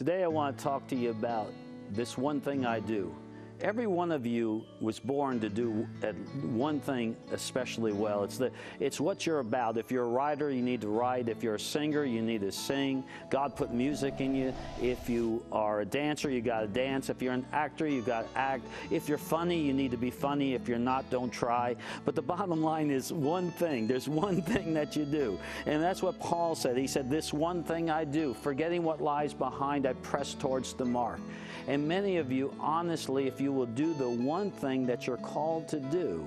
Today I want to talk to you about this one thing I do. Every one of you was born to do one thing especially well. It's what you're about. If you're a writer, you need to write. If you're a singer, you need to sing. God put music in you. If you are a dancer, you got to dance. If you're an actor, you got to act. If you're funny, you need to be funny. If you're not, don't try. But the bottom line is one thing. There's one thing that you do. And that's what Paul said. He said, this one thing I do, forgetting what lies behind, I press towards the mark. And many of you, honestly, if you will do the one thing that you're called to do,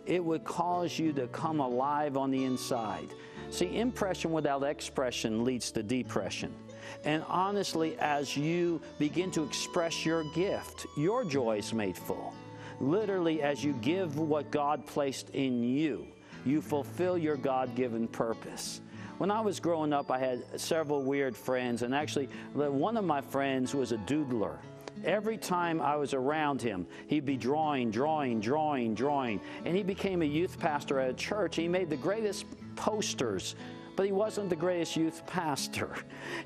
it would cause you to come alive on the inside. See, impression without expression leads to depression. And honestly, as you begin to express your gift, your joy is made full. Literally, as you give what God placed in you, you fulfill your God-given purpose. When I was growing up, I had several weird friends, and actually, one of my friends was a doodler. Every time I was around him, he'd be drawing, and he became a youth pastor at a church. He made the greatest posters, but he wasn't the greatest youth pastor.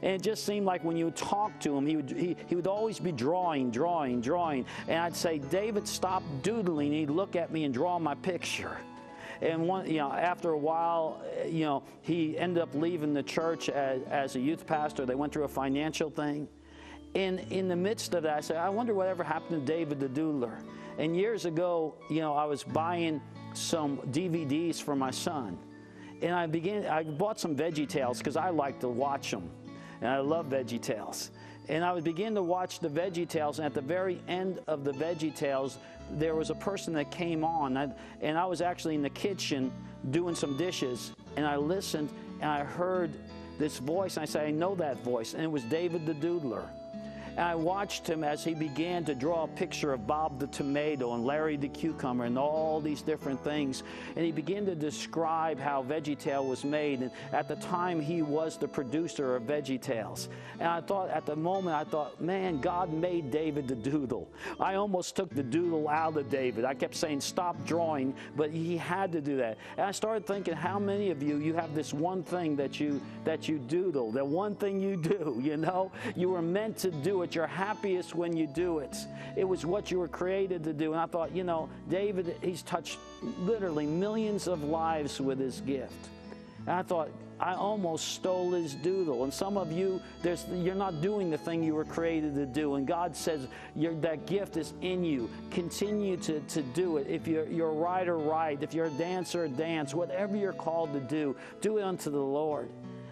And it just seemed like when you talked to him, he would always be drawing. And I'd say, David, stop doodling. He'd look at me and draw my picture. And after a while, he ended up leaving the church as a youth pastor. They went through a financial thing. And in the midst of that, I said, I wonder whatever happened to David the doodler. And years ago, I was buying some DVDs for my son. And I bought some VeggieTales because I like to watch them. And I love VeggieTales. And I would begin to watch the VeggieTales, and at the very end of the VeggieTales, there was a person that came on, and I was actually in the kitchen doing some dishes, and I listened, and I heard this voice, and I said, I know that voice, and it was David the Doodler. And I watched him as he began to draw a picture of Bob the tomato and Larry the cucumber and all these different things. And he began to describe how VeggieTale was made. And at the time, he was the producer of VeggieTales. And I thought, at the moment, man, God made David the doodle. I almost took the doodle out of David. I kept saying, stop drawing, but he had to do that. And I started thinking, how many of you have this one thing that you doodle, the one thing you do, You were meant to do it. You're happiest when you do it. It was what you were created to do. And I thought, David, he's touched literally millions of lives with his gift. And I thought, I almost stole his doodle. And some of you, you're not doing the thing you were created to do. And God says that gift is in you. Continue to do it. If you're a writer, write. If you're a dancer, dance. Whatever you're called to do it unto the Lord.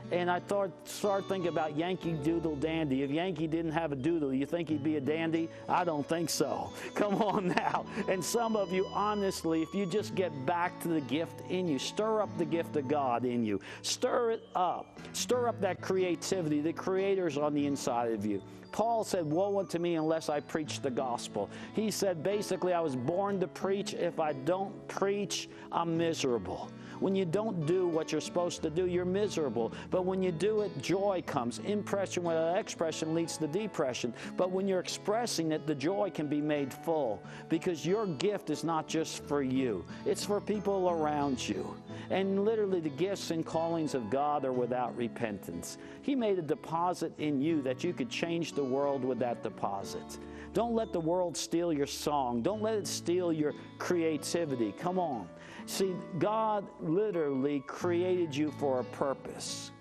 And I started thinking about Yankee Doodle Dandy. If Yankee didn't have a doodle, you think he'd be a dandy? I don't think so. Come on now. And some of you, honestly, if you just get back to the gift in you, stir up the gift of God in you. Stir it up. Stir up that creativity. The Creator's on the inside of you. Paul said, woe unto me unless I preach the gospel. He said, basically, I was born to preach. If I don't preach, I'm miserable. When you don't do what you're supposed to do, you're miserable. But when you do it, joy comes. Impression without expression leads to depression. But when you're expressing it, the joy can be made full. Because your gift is not just for you. It's for people around you. And literally, the gifts and callings of God are without repentance. He made a deposit in you that you could change the world with that deposit. Don't let the world steal your song. Don't let it steal your creativity. Come on. See, God literally created you for a purpose.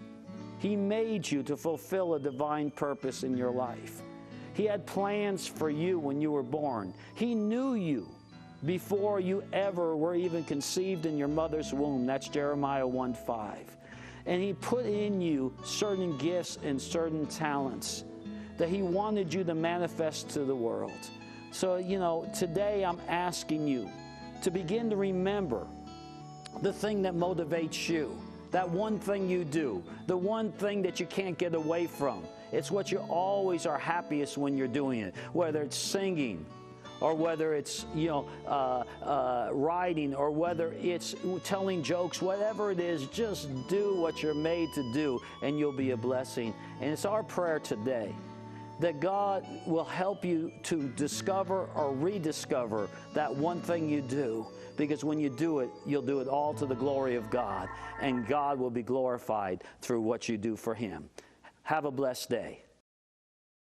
He made you to fulfill a divine purpose in your life. He had plans for you when you were born. He knew you before you ever were even conceived in your mother's womb. That's Jeremiah 1:5. And He put in you certain gifts and certain talents that He wanted you to manifest to the world. So, today I'm asking you to begin to remember the thing that motivates you, that one thing you do, the one thing that you can't get away from. It's what you always are happiest when you're doing it, whether it's singing, or whether it's writing, or whether it's telling jokes, whatever it is, just do what you're made to do, and you'll be a blessing. And it's our prayer today that God will help you to discover or rediscover that one thing you do. Because when you do it, you'll do it all to the glory of God, and God will be glorified through what you do for Him. Have a blessed day.